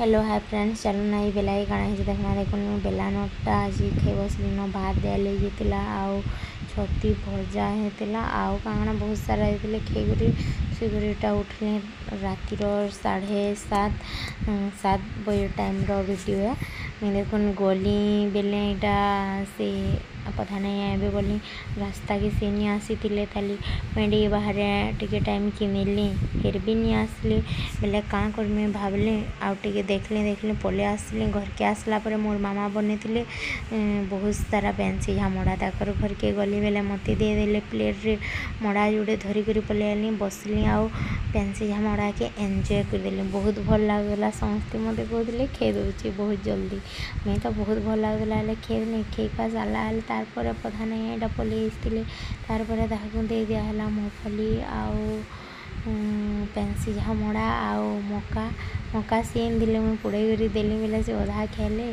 Hello hi friends चलो ना ये बेला काଣା ହେଇଛି देखना देखुन बेलानटा आज खाई बसली न भात दाल ହେଇଥିଲା ଆଉ ଛତି ଭଜା ହେଇଥିଲା ଆଉ କାଣା बहुत सारा ହେଇଥିଲେ ଖାଇକରି ଶୋଇକରିଟା ଉଠିଲେ ରାତିର 7:30 बजे टाइम रो वीडियो है मैं देखुन गली बेले इटा से पता नहीं है बोली रास्ता के से नहीं आसी ताली मैं बाहर टिके टाइम किनिली फिर भी नहीं आसली बेले काँ कर मैं भावली आउ टिके देखले पले आसली घर के आसला पर मोर मामा बने बहुत सारा पेंसी मड़ा ताकर घर के गली बेले मत देदेले प्लेट रे मड़ा जोड़े धरिक पले आनी बसली आउ पेंसी मड़ा के एंजॉय करदेली बहुत भल लगला समस्ते मत कहते खे दूसरी बहुत जल्दी मैं तो बहुत भल लगला खे नहीं खे खा सारा तार पता नहीं यहाँ पलि आसती तार दे दिहला मूँगफली आउ पेंसी मड़ा आउ मका सीन दिले मुझे पुड़े कर देली बेले से अधा खेले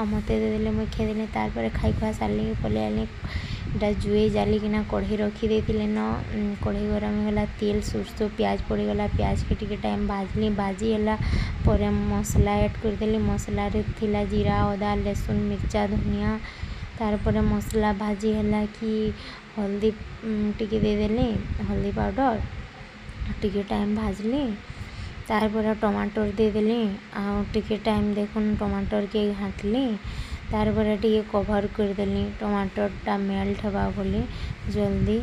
आ मत देदेले मुझे खेदेली तार खाई खुआ सारे पलि आनी इटा जुए जाली किना कढ़ई रखी देते न कढ़ई गरम होगा तेल सुरसो प्याज पड़गला प्याज के टिके टाइम भाजली भाजीला पर मसला ऐड करदेली मसला थिला जीरा अदा लहसुन मिर्चा धनिया तारपर मसला भाजी है कि हल्दी टिके देदेली हल्दी पाउडर टिके टाइम भाजली तारपर टमाटर देदेली आ टिके टाइम देखुन टमाटर के घाटली तारपर टिके कभर करदेली टमाटरटा मेल्ट हवा बोली जल्दी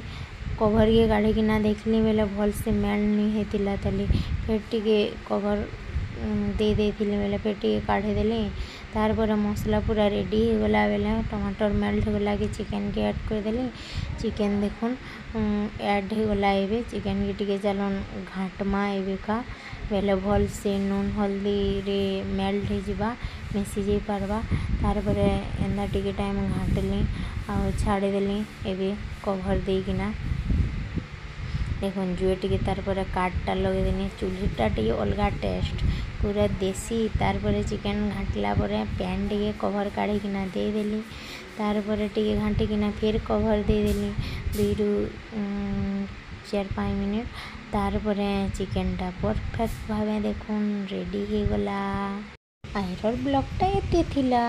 कभर के काढ़ी किना देखली बेले भल से मेल्ट नहीं होता ताली फिर टिके कभर दे देथिले बेले फिर टिके काढ़ी देली तारपर मसला पूरा रेडी हो गला बेले टमाटर मेल्ट हो गला कि चिकन के ऐड कर देली चिकन देखुन ऐड हो गला एबे चिकन के टिके चलन घाटमा एबे का बेले भल से नून हल्दी रे मेल्ट हो जावा मिसी जाई पारबा तारपर एंदा टिके टाइम घाटली आ छाड़ी देली एबे कभर देकिना देखुन जुए टिके तारपर काटटा लगे देनी चूल्हीटा टिके अलगा टेस्ट पूरा देसी तारपर चिकन घाटला पर पैन टिके कभर काढ़ी किना दे देली तारपर टिके घाटी किना फिर कभर दे देली 2-4-5 मिनट तारपर चिकनटा परफेक्ट भावे देखुन रेडी हो गला आइरर ब्लॉगटा एते थिला।